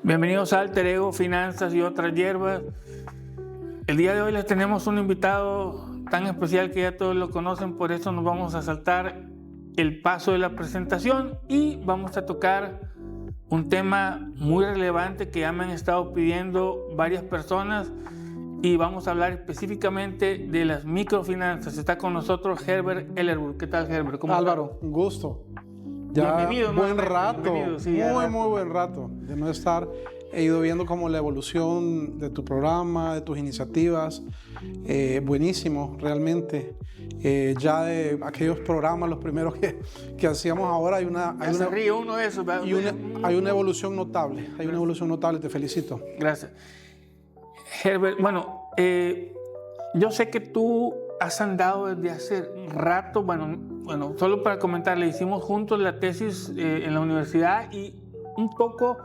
Bienvenidos a Alter Ego, Finanzas y otras hierbas. El día de hoy les tenemos un invitado tan especial que ya todos lo conocen, por eso nos vamos a saltar el paso de la presentación y vamos a tocar un tema muy relevante que ya me han estado pidiendo varias personas y vamos a hablar específicamente de las microfinanzas. Está con nosotros Herbert Ellerburg. ¿Qué tal, Herbert? ¿Cómo Álvaro, está? Un gusto. Ya bienvenido, buen rato, bienvenido, sí, muy buen rato de no estar. He ido viendo como la evolución de tu programa, de tus iniciativas. Buenísimo, realmente. Ya de aquellos programas, los primeros que hacíamos ahora, hay una evolución notable. Hay una evolución notable, te felicito. Gracias. Herbert, bueno, yo sé que tú has andado desde hace rato, bueno, solo para comentarle, hicimos juntos la tesis en la universidad y un poco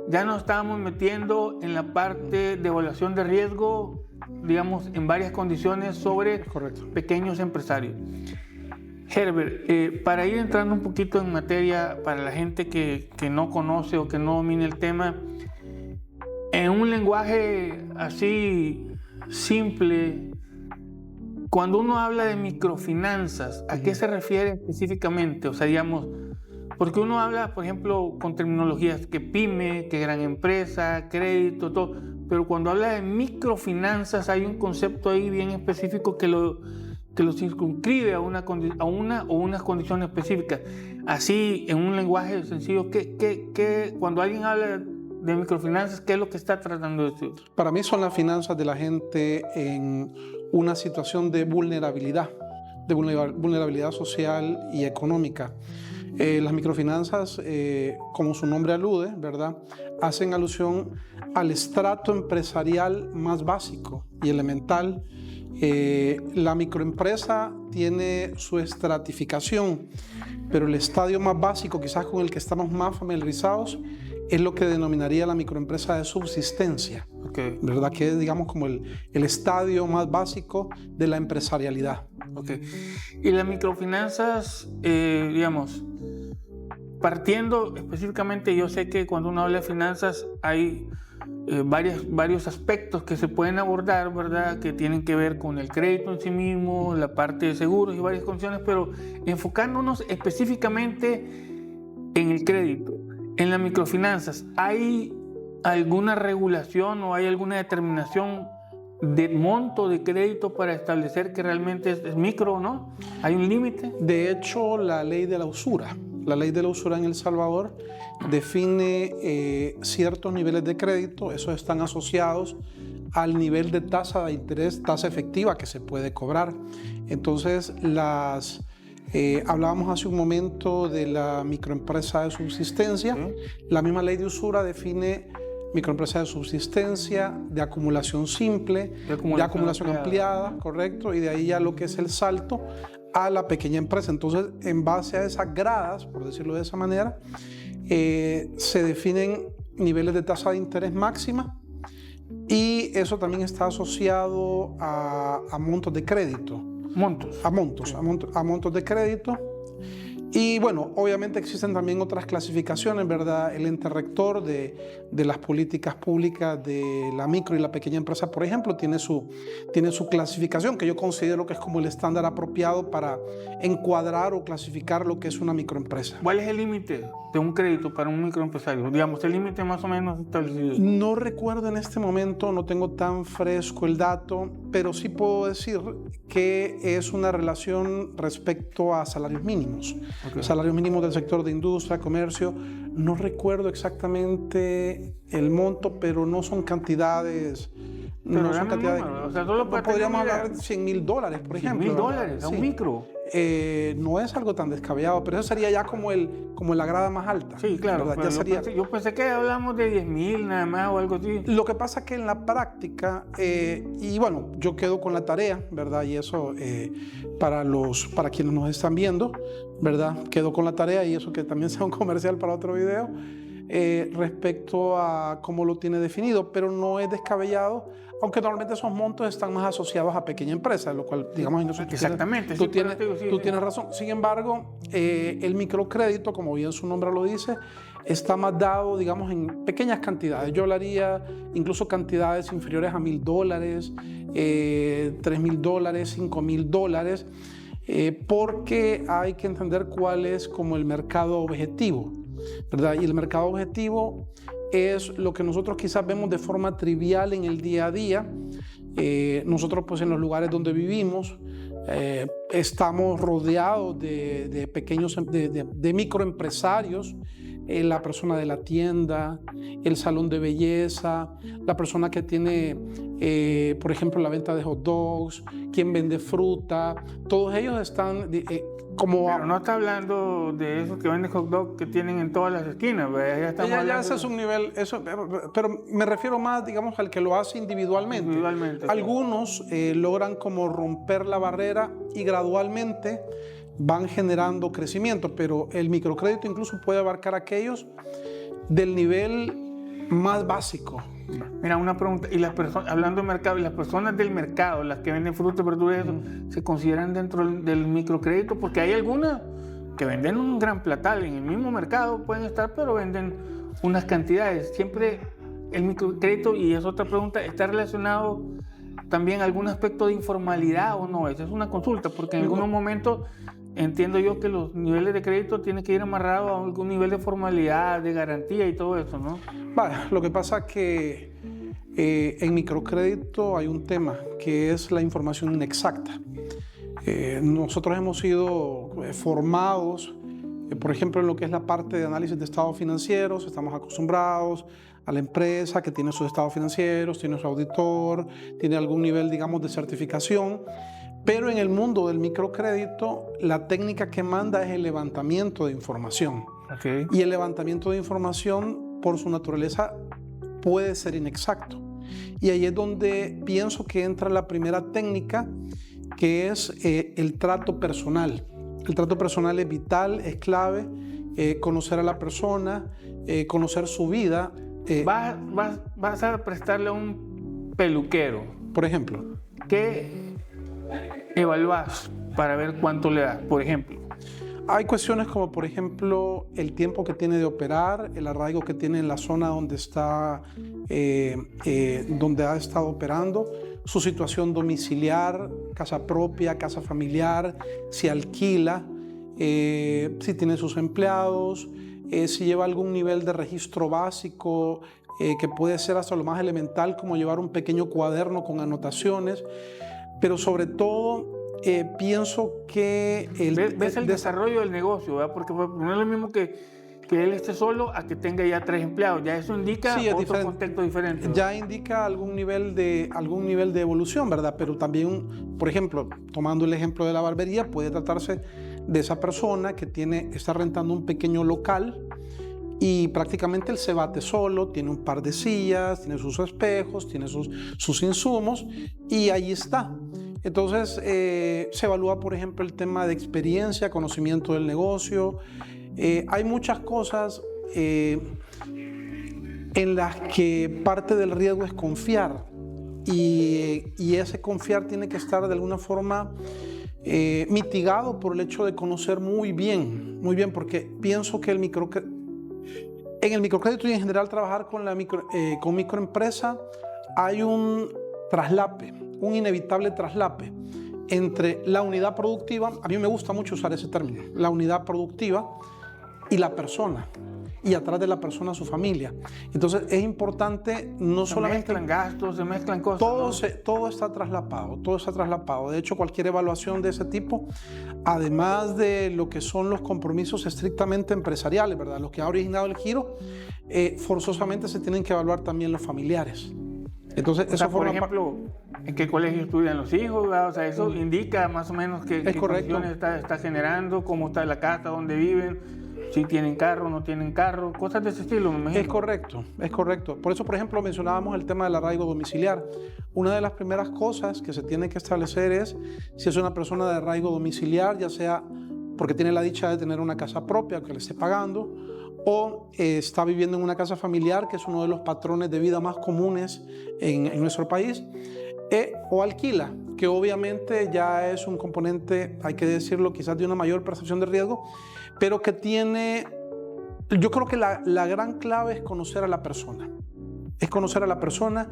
ya nos estábamos metiendo en la parte de evaluación de riesgo, digamos, en varias condiciones sobre pequeños empresarios. Herbert, para ir entrando un poquito en materia para la gente que no conoce o que no domina el tema, en un lenguaje así simple, cuando uno habla de microfinanzas, ¿a qué se refiere específicamente? O sea, digamos, porque uno habla, por ejemplo, con terminologías que pyme, que gran empresa, crédito, todo, pero cuando habla de microfinanzas hay un concepto ahí bien específico que lo circunscribe a una o unas condiciones específicas. Así, en un lenguaje sencillo, cuando alguien habla de microfinanzas, ¿qué es lo que está tratando de decir? Para mí son las finanzas de la gente en una situación de vulnerabilidad social y económica. Las microfinanzas, como su nombre alude, ¿verdad?, hacen alusión al estrato empresarial más básico y elemental. La microempresa tiene su estratificación, pero el estadio más básico, quizás con el que estamos más familiarizados, es lo que denominaría la microempresa de subsistencia, ¿verdad? Que es, digamos, como el estadio más básico de la empresarialidad. Y las microfinanzas, digamos, partiendo específicamente, yo sé que cuando uno habla de finanzas hay varios aspectos que se pueden abordar, ¿verdad? Que tienen que ver con el crédito en sí mismo, la parte de seguros y varias condiciones, pero enfocándonos específicamente en el crédito. En las microfinanzas, ¿hay alguna regulación o hay alguna determinación de monto de crédito para establecer que realmente es micro o no? ¿Hay un límite? De hecho, la ley de la usura en El Salvador define ciertos niveles de crédito. Esos están asociados al nivel de tasa de interés, tasa efectiva que se puede cobrar. Entonces, hablábamos hace un momento de la microempresa de subsistencia. La misma ley de usura define microempresa de subsistencia, de acumulación simple, de acumulación ampliada, correcto, y de ahí ya lo que es el salto a la pequeña empresa. Entonces, en base a esas gradas, por decirlo de esa manera, se definen niveles de tasa de interés máxima y eso también está asociado a montos de crédito. A montos de crédito. Y bueno, obviamente existen también otras clasificaciones, ¿verdad? El ente rector de las políticas públicas de la micro y la pequeña empresa, por ejemplo, tiene su clasificación, que yo considero que es como el estándar apropiado para encuadrar o clasificar lo que es una microempresa. ¿Cuál es el límite de un crédito para un microempresario? Digamos, el límite más o menos establecido. No recuerdo en este momento, no tengo tan fresco el dato, pero sí puedo decir que es una relación respecto a salarios mínimos. Salarios mínimos del sector de industria, comercio. No recuerdo exactamente el monto, pero no son cantidades. No son cantidades. O sea, solo podríamos hablar de $100,000, por ejemplo. $100,000 a un micro. No es algo tan descabellado, pero eso sería ya como la grada más alta. Sí, claro. Yo pensé que hablamos de 10,000 nada más o algo así. Lo que pasa es que en la práctica, y bueno, yo quedo con la tarea, ¿verdad? Y eso para quienes nos están viendo, ¿verdad? Quedo con la tarea y eso que también sea un comercial para otro video. Respecto a cómo lo tiene definido, pero no es descabellado, aunque normalmente esos montos están más asociados a pequeña empresa, lo cual, digamos, en eso exactamente, tú tienes razón. Sin embargo, el microcrédito, como bien su nombre lo dice, está más dado, digamos, en pequeñas cantidades. Yo hablaría incluso cantidades inferiores a $1,000, $3,000, $5,000, porque hay que entender cuál es como el mercado objetivo, ¿verdad? Y el mercado objetivo es lo que nosotros quizás vemos de forma trivial en el día a día. Nosotros, pues, en los lugares donde vivimos, estamos rodeados de pequeños, de microempresarios, la persona de la tienda, el salón de belleza, la persona que tiene, por ejemplo, la venta de hot dogs, quien vende fruta, todos ellos están como... Pero no está hablando de esos que venden hot dogs que tienen en todas las esquinas, ¿verdad? Ya ese es un nivel, pero me refiero más, digamos, al que lo hace individualmente. Algunos logran como romper la barrera y gradualmente van generando crecimiento, pero el microcrédito incluso puede abarcar a aquellos del nivel más básico. Mira, una pregunta, y las personas, hablando de mercado, y las personas del mercado, las que venden frutas, verduras, ¿se consideran dentro del microcrédito? Porque hay algunas que venden un gran platal en el mismo mercado, pueden estar, pero venden unas cantidades. Siempre el microcrédito, y es otra pregunta, ¿está relacionado también a algún aspecto de informalidad o no? Esa es una consulta, porque en algunos momentos entiendo yo que los niveles de crédito tienen que ir amarrados a algún nivel de formalidad, de garantía y todo eso, ¿no? Vale, lo que pasa es que en microcrédito hay un tema que es la información inexacta. Nosotros hemos sido formados, por ejemplo, en lo que es la parte de análisis de estados financieros. Estamos acostumbrados a la empresa que tiene sus estados financieros, tiene su auditor, tiene algún nivel, digamos, de certificación. Pero en el mundo del microcrédito, la técnica que manda es el levantamiento de información. Okay. Y el levantamiento de información, por su naturaleza, puede ser inexacto. Y ahí es donde pienso que entra la primera técnica, que es el trato personal. El trato personal es vital, es clave, conocer a la persona, conocer su vida. Vas a prestarle a un peluquero, por ejemplo. ¿Qué evaluás para ver cuánto le das, por ejemplo? Hay cuestiones como, por ejemplo, el tiempo que tiene de operar, el arraigo que tiene en la zona donde está, donde ha estado operando, su situación domiciliar, casa propia, casa familiar, si alquila, si tiene sus empleados, si lleva algún nivel de registro básico, que puede ser hasta lo más elemental, como llevar un pequeño cuaderno con anotaciones, pero sobre todo pienso que... ¿Ves el desarrollo del negocio? ¿Verdad? Porque no es lo mismo que él esté solo a que tenga ya 3 empleados. Ya eso indica otro contexto diferente, ¿verdad? Ya indica algún nivel de evolución, ¿verdad? Pero también, por ejemplo, tomando el ejemplo de la barbería, puede tratarse de esa persona que está rentando un pequeño local y prácticamente él se bate solo, tiene un par de sillas, tiene sus espejos, tiene sus insumos y ahí está. Entonces se evalúa, por ejemplo, el tema de experiencia, conocimiento del negocio. Hay muchas cosas en las que parte del riesgo es confiar y ese confiar tiene que estar de alguna forma mitigado por el hecho de conocer muy bien, porque pienso que en el microcrédito y en general trabajar con microempresa hay un traslape, un inevitable traslape entre la unidad productiva, a mí me gusta mucho usar ese término, la unidad productiva y la persona, y atrás de la persona su familia. Entonces es importante no solamente... Se mezclan gastos, se mezclan cosas. Todo está traslapado. De hecho, cualquier evaluación de ese tipo, además de lo que son los compromisos estrictamente empresariales, ¿verdad? Lo que ha originado el giro, forzosamente se tienen que evaluar también los familiares. Entonces, eso por ejemplo, ¿en qué colegio estudian los hijos? ¿Verdad? O sea, eso indica más o menos qué condiciones está generando, cómo está la casa, dónde viven, si tienen carro, no tienen carro, cosas de ese estilo, me imagino. Es correcto. Por eso, por ejemplo, mencionábamos el tema del arraigo domiciliar. Una de las primeras cosas que se tiene que establecer es si es una persona de arraigo domiciliar, ya sea porque tiene la dicha de tener una casa propia que le esté pagando, o está viviendo en una casa familiar, que es uno de los patrones de vida más comunes en nuestro país, o alquila, que obviamente ya es un componente, hay que decirlo, quizás de una mayor percepción de riesgo, pero que tiene Yo creo que la gran clave es conocer a la persona. Es conocer a la persona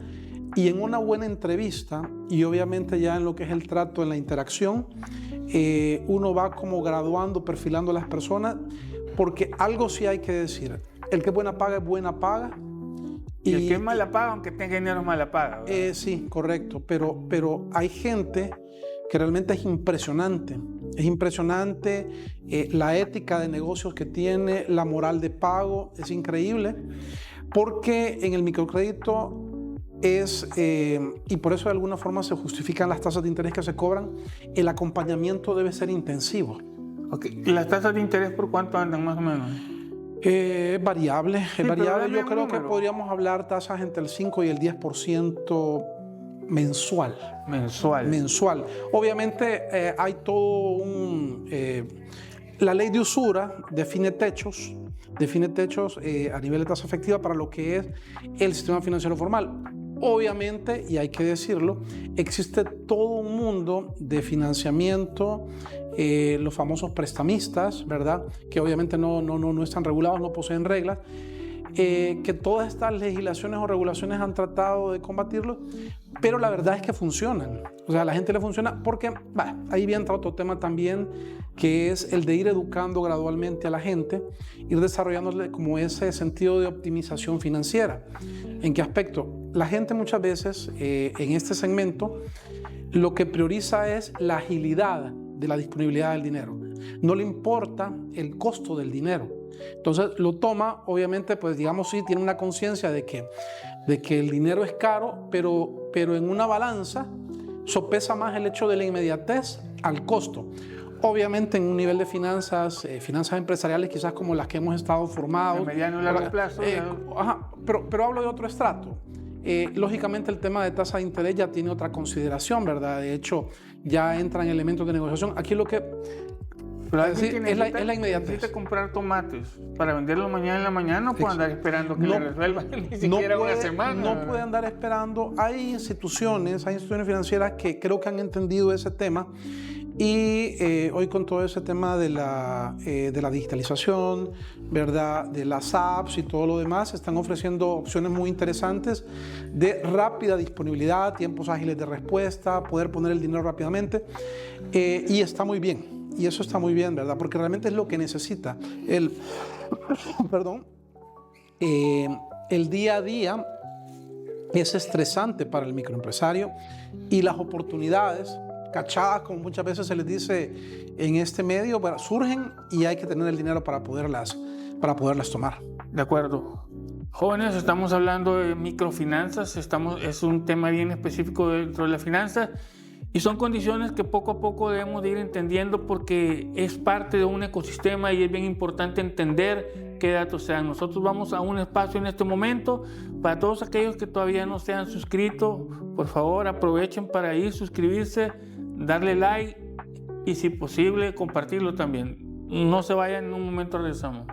y en una buena entrevista y obviamente ya en lo que es el trato, en la interacción, uno va como graduando, perfilando a las personas, porque algo sí hay que decir. El que es buena paga es buena paga. Y el que es mala paga, aunque tenga dinero, es mala paga. Sí, correcto. Pero hay gente que realmente es impresionante. Es impresionante la ética de negocios que tiene, la moral de pago, es increíble. Porque en el microcrédito y por eso de alguna forma se justifican las tasas de interés que se cobran, el acompañamiento debe ser intensivo. Okay. ¿Las tasas de interés por cuánto andan más o menos? Es variable, sí, variable. Yo creo que podríamos hablar tasas entre el 5 y el 10% mensual. Mensual. Obviamente hay todo la ley de usura define techos a nivel de tasa efectiva para lo que es el sistema financiero formal. Obviamente, y hay que decirlo, existe todo un mundo de financiamiento, los famosos prestamistas, ¿verdad? Que obviamente no están regulados, no poseen reglas, que todas estas legislaciones o regulaciones han tratado de combatirlo, pero la verdad es que funcionan. O sea, a la gente le funciona porque, ahí entra otro tema también, que es el de ir educando gradualmente a la gente, ir desarrollándole como ese sentido de optimización financiera. ¿En qué aspecto? La gente muchas veces en este segmento lo que prioriza es la agilidad de la disponibilidad del dinero. No le importa el costo del dinero. Entonces lo toma, obviamente, pues digamos, sí, tiene una conciencia de que el dinero es caro, pero en una balanza sopesa más el hecho de la inmediatez al costo. Obviamente en un nivel de finanzas empresariales quizás como las que hemos estado formados. A mediano y largo plazo. Pero hablo de otro estrato. Lógicamente el tema de tasa de interés ya tiene otra consideración, ¿verdad? De hecho, ya entran elementos de negociación. Aquí lo que... es la inmediatez. Necesita comprar tomates para venderlos mañana en la mañana, no puede andar esperando que le resuelvan ni siquiera una semana. No puede andar esperando. Hay instituciones financieras que creo que han entendido ese tema y hoy con todo ese tema de la digitalización, ¿verdad? De las apps y todo lo demás, están ofreciendo opciones muy interesantes de rápida disponibilidad, tiempos ágiles de respuesta, poder poner el dinero rápidamente y está muy bien. Y eso está muy bien, ¿verdad? Porque realmente es lo que necesita. El día a día es estresante para el microempresario y las oportunidades, cachadas, como muchas veces se les dice en este medio, surgen y hay que tener el dinero para poderlas tomar. De acuerdo. Jóvenes, estamos hablando de microfinanzas, es un tema bien específico dentro de la finanza. Y son condiciones que poco a poco debemos de ir entendiendo porque es parte de un ecosistema y es bien importante entender qué datos sean. Nosotros vamos a un espacio en este momento. Para todos aquellos que todavía no se han suscrito, por favor aprovechen para ir, suscribirse, darle like y si posible compartirlo también. No se vayan, en un momento regresamos.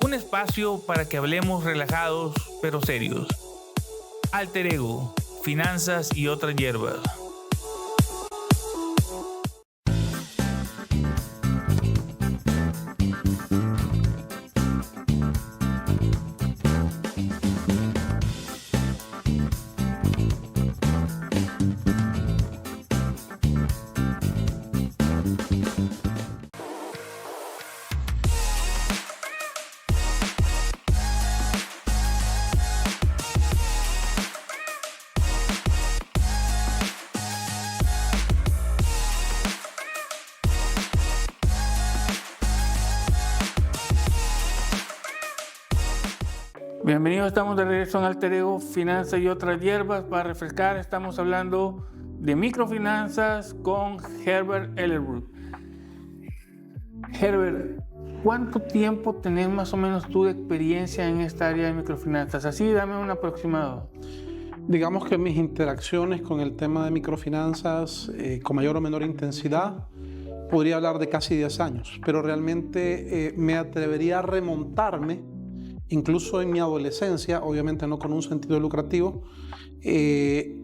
Un espacio para que hablemos relajados pero serios. Alter Ego, finanzas y otras hierbas. Bienvenidos, estamos de regreso en Alter Ego, finanzas y otras hierbas. Para refrescar, estamos hablando de microfinanzas con Herbert Ellerbrook. Herbert, ¿cuánto tiempo tenés más o menos tú de experiencia en esta área de microfinanzas? Así, dame un aproximado. Digamos que mis interacciones con el tema de microfinanzas, con mayor o menor intensidad, podría hablar de casi 10 años, pero realmente me atrevería a remontarme, incluso en mi adolescencia, obviamente no con un sentido lucrativo, de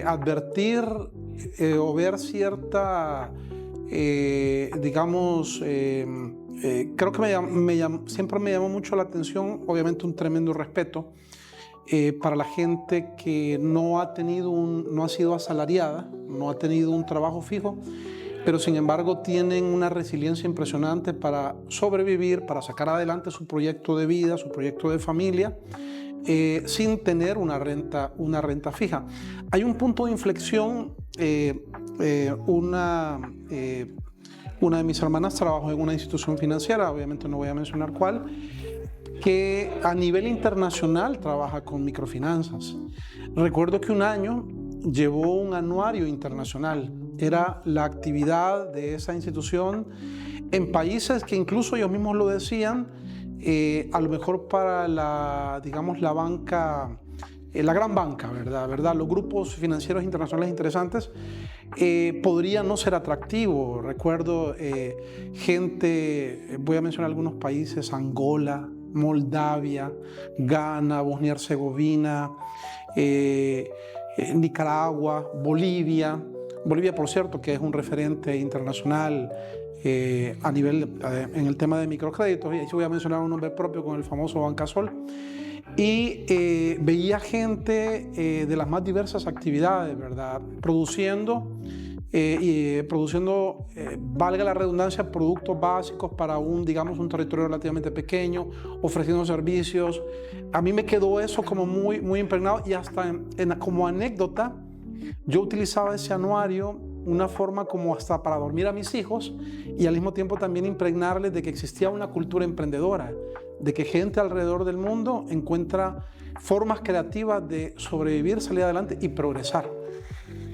advertir o ver cierta, digamos, creo que siempre me llamó mucho la atención, obviamente un tremendo respeto para la gente que no ha sido asalariada, no ha tenido un trabajo fijo, pero sin embargo tienen una resiliencia impresionante para sobrevivir, para sacar adelante su proyecto de vida, su proyecto de familia, sin tener una renta fija. Hay un punto de inflexión. Una de mis hermanas trabajó en una institución financiera, obviamente no voy a mencionar cuál, que a nivel internacional trabaja con microfinanzas. Recuerdo que un año llevó un anuario internacional. Era la actividad de esa institución en países que incluso ellos mismos lo decían, a lo mejor para la banca, la gran banca, ¿verdad? Los grupos financieros internacionales interesantes, podría no ser atractivo. Recuerdo voy a mencionar algunos países: Angola, Moldavia, Ghana, Bosnia y Herzegovina, Nicaragua, Bolivia, por cierto, que es un referente internacional a nivel en el tema de microcréditos, y ahí voy a mencionar un nombre propio con el famoso Bancasol. Y veía gente de las más diversas actividades, ¿verdad? Produciendo, valga la redundancia, productos básicos para un territorio relativamente pequeño, ofreciendo servicios. A mí me quedó eso como muy, muy impregnado, y hasta como anécdota, yo utilizaba ese anuario una forma como hasta para dormir a mis hijos, y al mismo tiempo también impregnarles de que existía una cultura emprendedora, de que gente alrededor del mundo encuentra formas creativas de sobrevivir, salir adelante y progresar.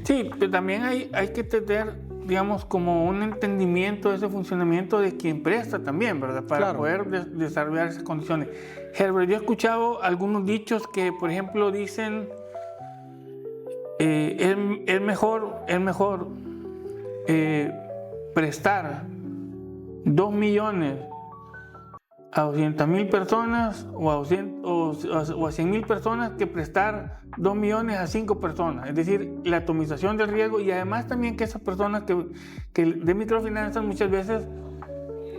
Sí, pero también hay que tener, digamos, como un entendimiento de ese funcionamiento de quien presta también, ¿verdad? Para poder desarrollar esas condiciones. Herbert, yo he escuchado algunos dichos que, por ejemplo, dicen es mejor prestar 2 millones a 200,000 personas o a 100,000 personas que prestar 2 millones a 5 personas. Es decir, la atomización del riesgo, y además también que esas personas que de microfinanzas muchas veces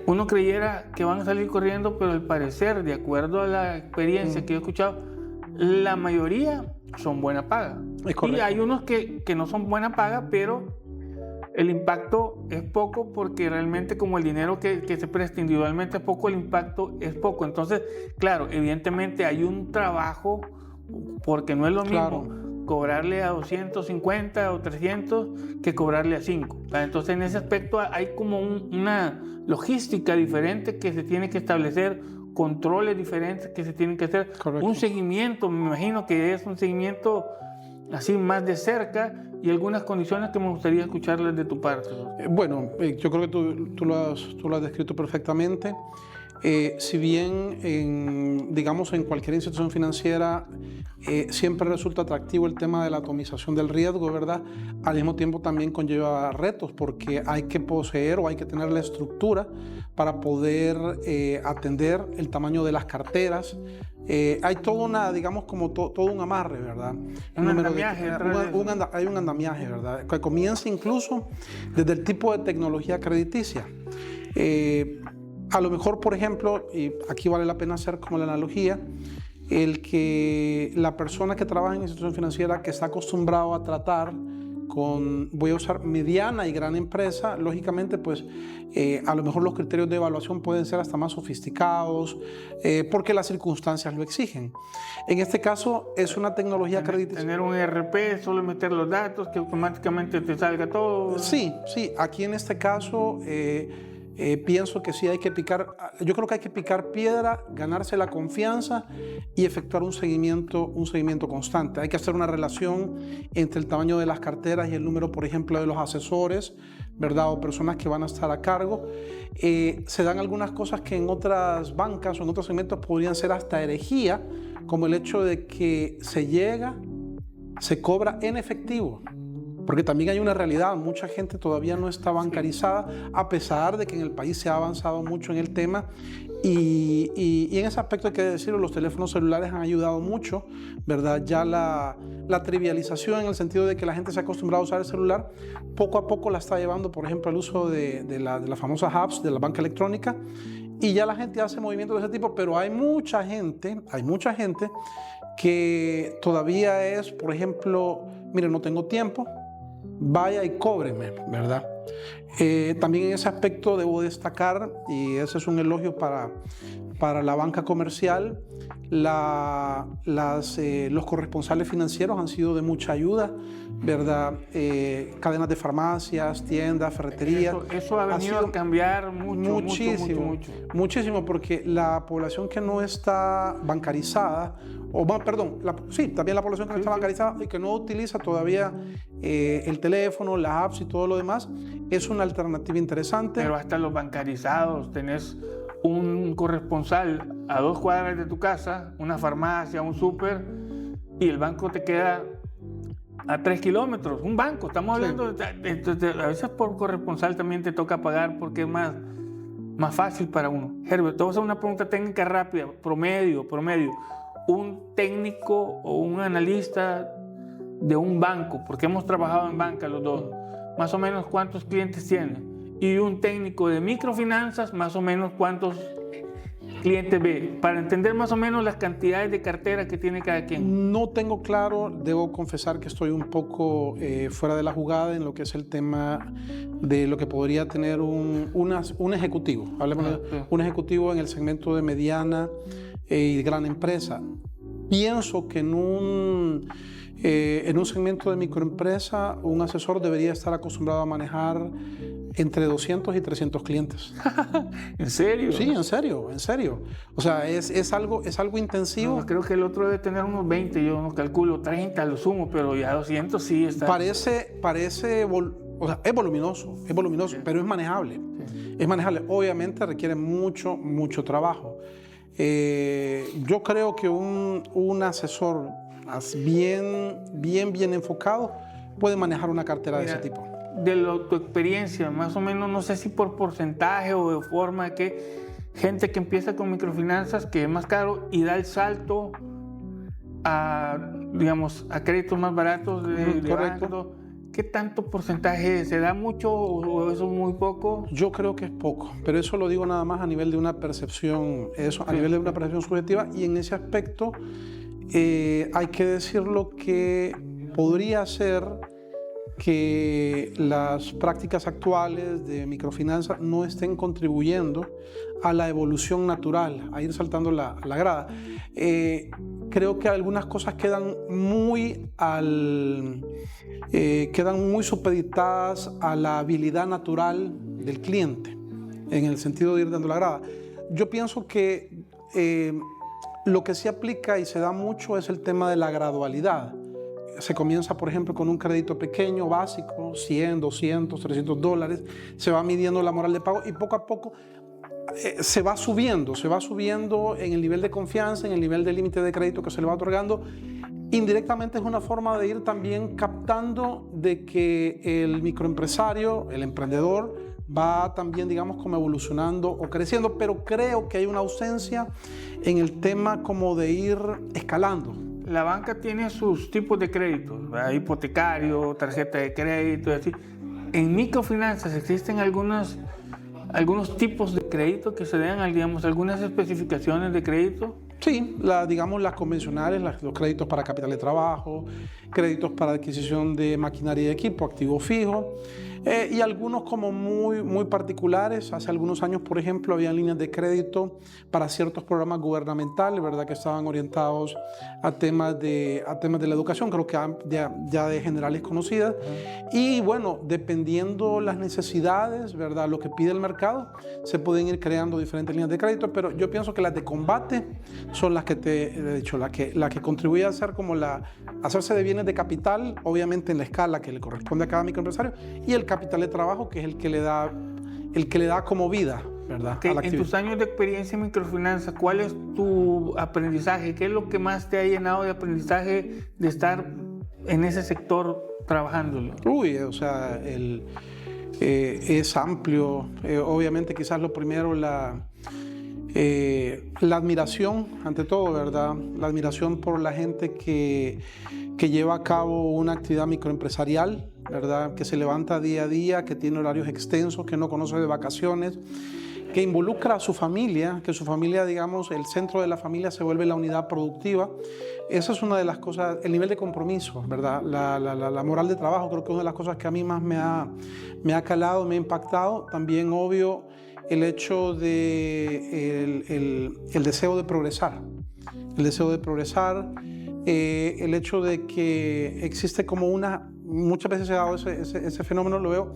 uno creyera que van a salir corriendo, pero al parecer, de acuerdo a la experiencia que he escuchado, la mayoría son buena paga. Y hay unos que no son buena paga, pero el impacto es poco, porque realmente como el dinero que se presta individualmente es poco, el impacto es poco. Entonces, claro, evidentemente hay un trabajo, porque no es lo mismo cobrarle a 250 o 300 que cobrarle a 5. Entonces, en ese aspecto hay como una logística diferente que se tiene que establecer, controles diferentes que se tienen que hacer, un seguimiento, me imagino que es un seguimiento así más de cerca, y algunas condiciones que me gustaría escucharles de tu parte. Bueno, yo creo que tú lo has descrito perfectamente. Si bien en cualquier institución financiera siempre resulta atractivo el tema de la atomización del riesgo, ¿verdad? Al mismo tiempo también conlleva retos, porque hay que poseer o hay que tener la estructura para poder atender el tamaño de las carteras. Hay todo todo un amarre, ¿verdad? Hay un andamiaje, ¿verdad? Que comienza incluso desde el tipo de tecnología crediticia. A lo mejor, por ejemplo, y aquí vale la pena hacer como la analogía, la persona que trabaja en una institución financiera, que está acostumbrado a tratar con, voy a usar, mediana y gran empresa, lógicamente pues a lo mejor los criterios de evaluación pueden ser hasta más sofisticados, porque las circunstancias lo exigen. En este caso es una tecnología crediticia. Tener un ERP, solo meter los datos, que automáticamente te salga todo. Sí, aquí en este caso pienso que sí hay que picar, yo creo que hay que picar piedra, ganarse la confianza y efectuar un seguimiento constante. Hay que hacer una relación entre el tamaño de las carteras y el número, por ejemplo, de los asesores, ¿verdad? O personas que van a estar a cargo. Se dan algunas cosas que en otras bancas o en otros segmentos podrían ser hasta herejía, como el hecho de que se cobra en efectivo. Porque también hay una realidad, mucha gente todavía no está bancarizada, a pesar de que en el país se ha avanzado mucho en el tema. Y en ese aspecto hay que decirlo, los teléfonos celulares han ayudado mucho, ¿verdad? Ya la trivialización en el sentido de que la gente se ha acostumbrado a usar el celular, poco a poco la está llevando, por ejemplo, al uso de las famosas apps de la banca electrónica, y ya la gente hace movimientos de ese tipo, pero hay mucha gente que todavía es, por ejemplo, mire, no tengo tiempo, vaya y cóbreme, ¿verdad? También en ese aspecto debo destacar, y ese es un elogio para la banca comercial, los corresponsales financieros han sido de mucha ayuda, ¿verdad? Cadenas de farmacias, tiendas, ferreterías. Eso ha venido a cambiar muchísimo, porque la población que no está bancarizada, también la población que no está bancarizada y que no utiliza todavía el teléfono, las apps y todo lo demás, es una alternativa interesante. Pero hasta los bancarizados, tenés un corresponsal a 2 cuadras de tu casa, una farmacia, un súper, y el banco te queda a 3 kilómetros, un banco, estamos hablando, a veces por corresponsal también te toca pagar porque es más fácil para uno. Herbert, te voy a hacer una pregunta técnica rápida, promedio, un técnico o un analista de un banco, porque hemos trabajado en banca los dos, más o menos cuántos clientes tiene, y un técnico de microfinanzas, más o menos cuántos clientes ve, para entender más o menos las cantidades de cartera que tiene cada quien. No tengo claro, debo confesar que estoy un poco fuera de la jugada en lo que es el tema de lo que podría tener un ejecutivo, hablemos de un ejecutivo en el segmento de mediana y gran empresa. Pienso que en un segmento de microempresa, un asesor debería estar acostumbrado a manejar entre 200 y 300 clientes. ¿En serio? Sí, en serio. O sea, es algo intensivo. No, creo que el otro debe tener unos 20, yo no calculo 30 lo sumo, pero ya 200 sí está. Parece o sea, es voluminoso, sí, pero es manejable. Sí. Es manejable. Obviamente requiere mucho trabajo. Yo creo que un asesor bien enfocado puede manejar una cartera de ese tipo. De tu experiencia, más o menos, no sé si por porcentaje o de forma que gente que empieza con microfinanzas, que es más caro, y da el salto a créditos más baratos de banco, ¿qué tanto porcentaje? ¿Se da mucho o eso es muy poco? Yo creo que es poco, pero eso lo digo nada más a nivel de una percepción, nivel de una percepción subjetiva, y en ese aspecto hay que decirlo que podría ser que las prácticas actuales de microfinanza no estén contribuyendo a la evolución natural, a ir saltando la grada. Creo que algunas cosas quedan muy supeditadas a la habilidad natural del cliente, en el sentido de ir dando la grada. Yo pienso que lo que sí aplica y se da mucho es el tema de la gradualidad. Se comienza, por ejemplo, con un crédito pequeño, básico, 100, 200, 300 dólares, se va midiendo la moral de pago y poco a poco se va subiendo en el nivel de confianza, en el nivel de límite de crédito que se le va otorgando. Indirectamente es una forma de ir también captando de que el microempresario, el emprendedor, va también, digamos, como evolucionando o creciendo, pero creo que hay una ausencia en el tema como de ir escalando. La banca tiene sus tipos de créditos, hipotecario, tarjeta de crédito y así. En microfinanzas existen algunos tipos de crédito que se dan, algunas especificaciones de crédito. Sí, las convencionales, los créditos para capital de trabajo, créditos para adquisición de maquinaria y equipo, activo fijo, y algunos como muy particulares. Hace algunos años, por ejemplo, había líneas de crédito para ciertos programas gubernamentales, ¿verdad?, que estaban orientados a temas de la educación, creo que ya de generales conocidas. Y bueno, dependiendo las necesidades, ¿verdad?, lo que pide el mercado, se pueden ir creando diferentes líneas de crédito, pero yo pienso que las de combate son las que te he dicho, la que contribuye a hacer hacerse de bienes de capital, obviamente en la escala que le corresponde a cada microempresario, y el capital de trabajo, que es el que le da como vida, ¿verdad? En tus años de experiencia en microfinanzas, ¿cuál es tu aprendizaje? ¿Qué es lo que más te ha llenado de aprendizaje de estar en ese sector trabajándolo? Uy, o sea, es amplio. Obviamente, quizás lo primero, la admiración, ante todo, ¿verdad? La admiración por la gente que lleva a cabo una actividad microempresarial, ¿verdad? Que se levanta día a día, que tiene horarios extensos, que no conoce de vacaciones, que involucra a su familia, que su familia, digamos, el centro de la familia se vuelve la unidad productiva. Esa es una de las cosas, el nivel de compromiso, ¿verdad? La moral de trabajo, creo que es una de las cosas que a mí más me ha calado, me ha impactado. También, obvio, el hecho de el deseo de progresar. El deseo de progresar, el hecho de que existe como muchas veces se ha dado ese fenómeno, lo veo.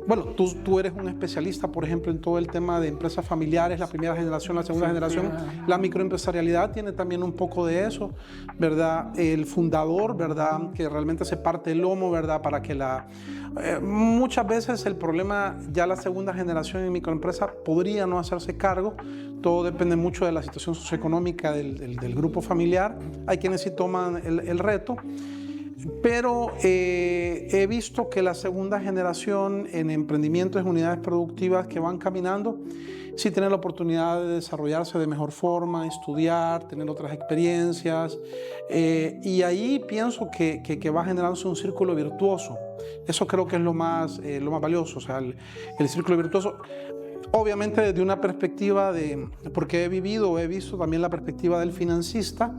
Bueno, tú eres un especialista, por ejemplo, en todo el tema de empresas familiares, la primera generación, la segunda generación. La microempresarialidad tiene también un poco de eso, ¿verdad? El fundador, ¿verdad? Que realmente se parte el lomo, ¿verdad? Para que muchas veces el problema, ya la segunda generación en microempresa podría no hacerse cargo. Todo depende mucho de la situación socioeconómica del grupo familiar. Hay quienes sí toman el reto. Pero he visto que la segunda generación en emprendimientos, en unidades productivas que van caminando, sí tienen la oportunidad de desarrollarse de mejor forma, estudiar, tener otras experiencias. Y ahí pienso que va generándose un círculo virtuoso. Eso creo que es lo más valioso, o sea, el círculo virtuoso. Obviamente desde una perspectiva porque he visto también la perspectiva del financista.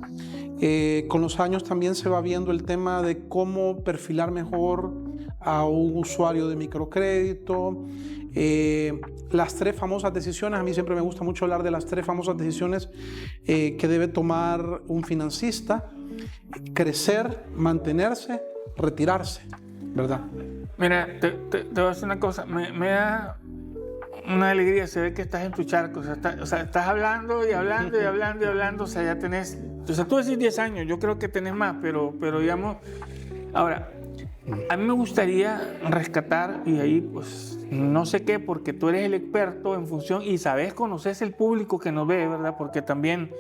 Con los años también se va viendo el tema de cómo perfilar mejor a un usuario de microcrédito. Las 3 famosas decisiones, a mí siempre me gusta mucho hablar de las 3 famosas decisiones que debe tomar un financista: crecer, mantenerse, retirarse, ¿verdad? Mira, te voy a decir una cosa, me da una alegría, se ve que estás en tu charco, o sea, estás hablando y hablando y hablando y hablando, o sea, ya tenés, o sea, tú decís 10 años, yo creo que tenés más, pero digamos, ahora, a mí me gustaría rescatar, y ahí pues no sé qué, porque tú eres el experto en función y sabes, conoces el público que nos ve, ¿verdad? Porque también,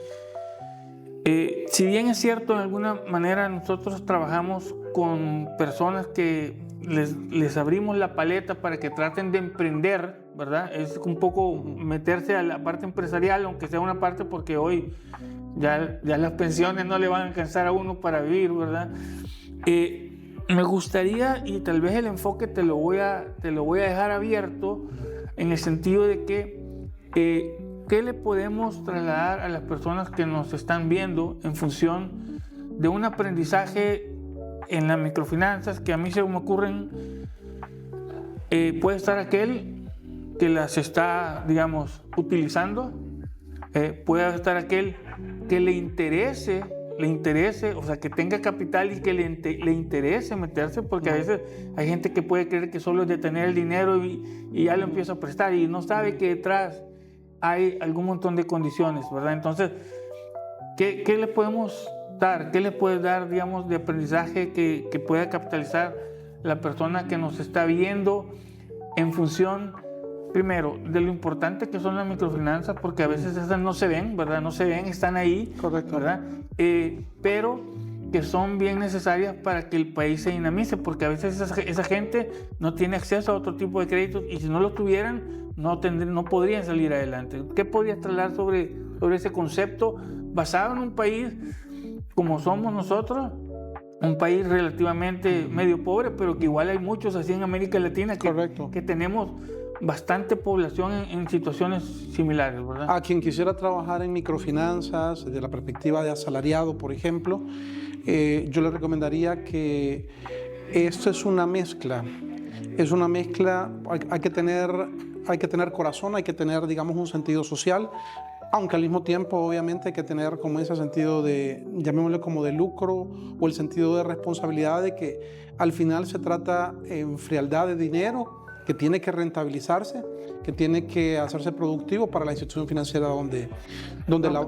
si bien es cierto, de alguna manera nosotros trabajamos con personas que les abrimos la paleta para que traten de emprender, ¿verdad? Es un poco meterse a la parte empresarial, aunque sea una parte, porque hoy ya las pensiones no le van a alcanzar a uno para vivir, ¿verdad? Me gustaría, y tal vez el enfoque te lo voy a dejar abierto, en el sentido de que ¿qué le podemos trasladar a las personas que nos están viendo en función de un aprendizaje en las microfinanzas? Que a mí se me ocurren, puede estar aquel que las está, digamos, utilizando, puede estar aquel que le interese, o sea, que tenga capital y que le interese meterse, porque a veces hay gente que puede creer que solo es de tener el dinero y ya lo empieza a prestar y no sabe que detrás hay algún montón de condiciones, ¿verdad? Entonces, ¿qué le podemos dar? ¿Qué le puedes dar, digamos, de aprendizaje que pueda capitalizar la persona que nos está viendo en función, primero, de lo importante que son las microfinanzas, porque a veces esas no se ven, ¿verdad? No se ven, están ahí, correcto, ¿verdad? Pero que son bien necesarias para que el país se dinamice, porque a veces esa gente no tiene acceso a otro tipo de créditos y si no lo tuvieran, no podrían salir adelante. ¿Qué podrías trasladar sobre ese concepto basado en un país como somos nosotros? Un país relativamente medio pobre, pero que igual hay muchos así en América Latina que tenemos bastante población en situaciones similares, ¿verdad? A quien quisiera trabajar en microfinanzas, desde la perspectiva de asalariado, por ejemplo, yo le recomendaría que esto es una mezcla. Es una mezcla, hay que tener corazón, hay que tener, digamos, un sentido social, aunque al mismo tiempo, obviamente, hay que tener como ese sentido de, llamémosle como de lucro, o el sentido de responsabilidad de que al final se trata en frialdad de dinero, que tiene que rentabilizarse, que tiene que hacerse productivo para la institución financiera donde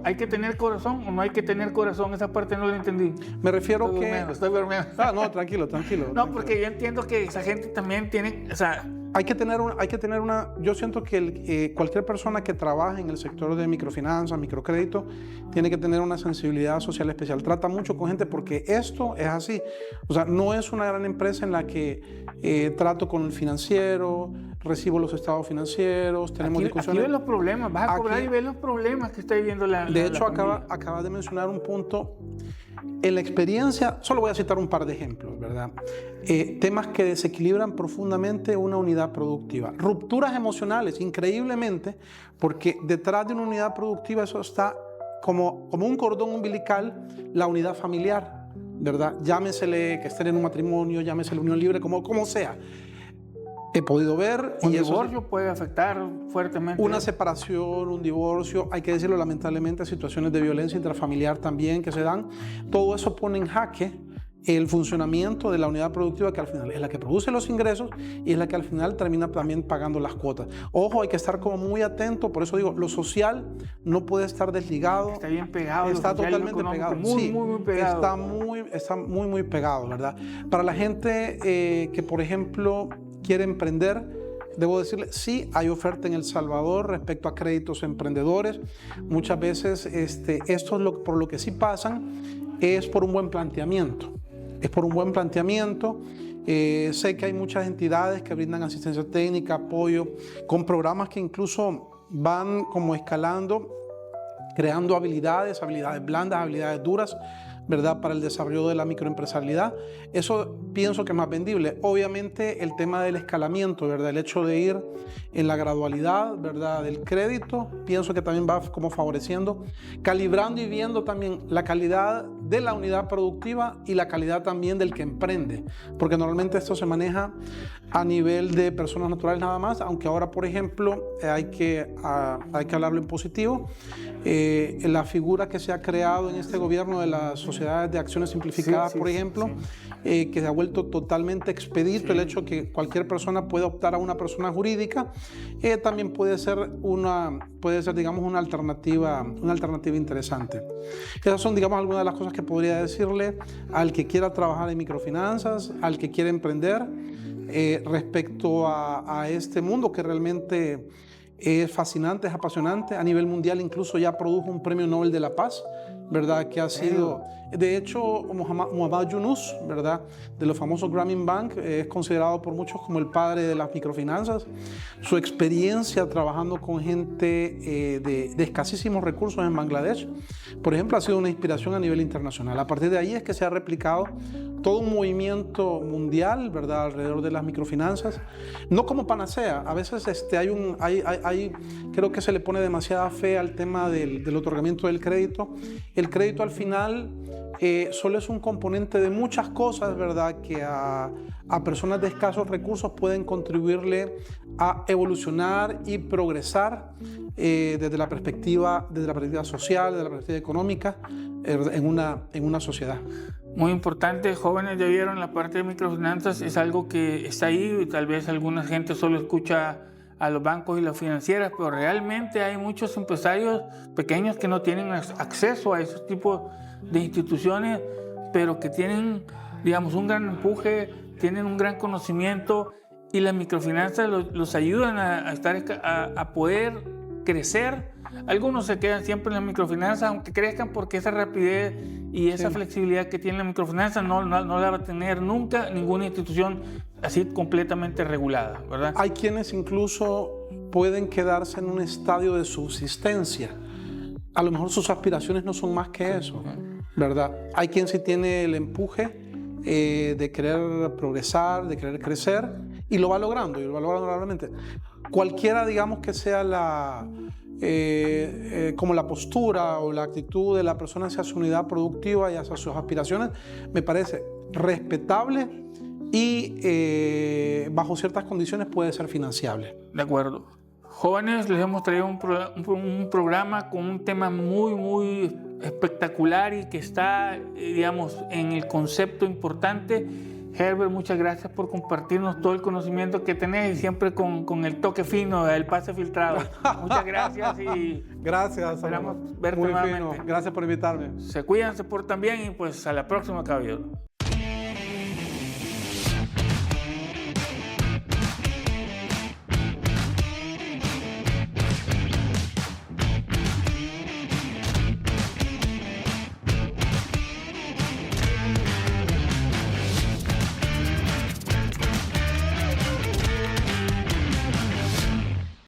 ¿Hay que tener corazón o no hay que tener corazón? Esa parte no la entendí. Me refiero Estoy durmiendo. No, tranquilo. No, porque yo entiendo que esa gente también tiene, o sea, Hay que tener una, yo siento que cualquier persona que trabaje en el sector de microfinanzas, microcrédito, tiene que tener una sensibilidad social especial. Trata mucho con gente porque esto es así. O sea, no es una gran empresa en la que trato con el financiero, recibo los estados financieros, tenemos discusiones. Aquí ves los problemas, vas a cobrar y ves los problemas que está viviendo la De hecho, familia. acabas de mencionar un punto. En la experiencia, solo voy a citar un par de ejemplos, ¿verdad? Temas que desequilibran profundamente una unidad productiva. Rupturas emocionales, increíblemente, porque detrás de una unidad productiva eso está como un cordón umbilical, la unidad familiar, ¿verdad? Llámesele que estén en un matrimonio, llámesele unión libre, como sea. He podido ver. Un divorcio puede afectar fuertemente. Una separación, un divorcio, hay que decirlo lamentablemente, situaciones de violencia intrafamiliar también que se dan. Todo eso pone en jaque el funcionamiento de la unidad productiva que al final es la que produce los ingresos y es la que al final termina también pagando las cuotas. Ojo, hay que estar como muy atento, por eso digo, lo social no puede estar desligado. Está bien pegado. Está totalmente pegado. Muy, muy pegado. Está muy pegado, ¿verdad? Para la gente que, por ejemplo, quiere emprender, debo decirle, sí hay oferta en El Salvador respecto a créditos emprendedores. Muchas veces esto por lo que sí pasan es por un buen planteamiento. Es por un buen planteamiento. Sé que hay muchas entidades que brindan asistencia técnica, apoyo, con programas que incluso van como escalando, creando habilidades blandas, habilidades duras, ¿verdad? Para el desarrollo de la microempresarialidad. Eso pienso que es más vendible. Obviamente el tema del escalamiento, ¿verdad? El hecho de ir en la gradualidad, ¿verdad? Del crédito, pienso que también va como favoreciendo, calibrando y viendo también la calidad de la unidad productiva y la calidad también del que emprende, porque normalmente esto se maneja a nivel de personas naturales nada más, aunque ahora, por ejemplo, hay que hablarlo en positivo. La figura que se ha creado en este gobierno de las sociedades de acciones simplificadas, por ejemplo, que se ha vuelto totalmente expedito, el hecho que cualquier persona puede optar a una persona jurídica, también puede ser digamos, una alternativa interesante. Esas son, digamos, algunas de las cosas que podría decirle al que quiera trabajar en microfinanzas, al que quiera emprender, respecto a este mundo que realmente es fascinante, es apasionante. A nivel mundial incluso ya produjo un premio Nobel de la Paz, ¿verdad? Que ha sido, de hecho, Muhammad Yunus, ¿verdad? De los famosos Grameen Bank, es considerado por muchos como el padre de las microfinanzas. Su experiencia trabajando con gente de escasísimos recursos en Bangladesh, por ejemplo, ha sido una inspiración a nivel internacional. A partir de ahí es que se ha replicado todo un movimiento mundial, ¿verdad? Alrededor de las microfinanzas, no como panacea. A veces creo que se le pone demasiada fe al tema del otorgamiento del crédito. El crédito al final solo es un componente de muchas cosas, ¿verdad? Que a personas de escasos recursos pueden contribuirle a evolucionar y progresar desde la perspectiva social, desde la perspectiva económica, en una sociedad. Muy importante, jóvenes ya vieron la parte de microfinanzas, es algo que está ahí y tal vez alguna gente solo escucha a los bancos y las financieras, pero realmente hay muchos empresarios pequeños que no tienen acceso a esos tipos de instituciones, pero que tienen, digamos, un gran empuje, tienen un gran conocimiento y las microfinanzas los ayudan a poder crecer. Algunos se quedan siempre en las microfinanzas, aunque crezcan, porque esa rapidez y esa flexibilidad que tiene la microfinanza no la va a tener nunca ninguna institución así completamente regulada, ¿verdad? Hay quienes incluso pueden quedarse en un estadio de subsistencia. A lo mejor sus aspiraciones no son más que eso, ¿verdad? Hay quien sí tiene el empuje de querer progresar, de querer crecer, y lo va logrando realmente. Cualquiera, digamos, que sea como la postura o la actitud de la persona hacia su unidad productiva y hacia sus aspiraciones, me parece respetable y bajo ciertas condiciones puede ser financiable. De acuerdo. Jóvenes, les hemos traído un programa con un tema muy, muy espectacular y que está, digamos, en el concepto importante. Herbert, muchas gracias por compartirnos todo el conocimiento que tenés y siempre con el toque fino del pase filtrado. Muchas gracias y gracias, esperamos verte muy nuevamente. fino. Gracias por invitarme. Se cuidan, se portan bien y pues a la próxima, caballero.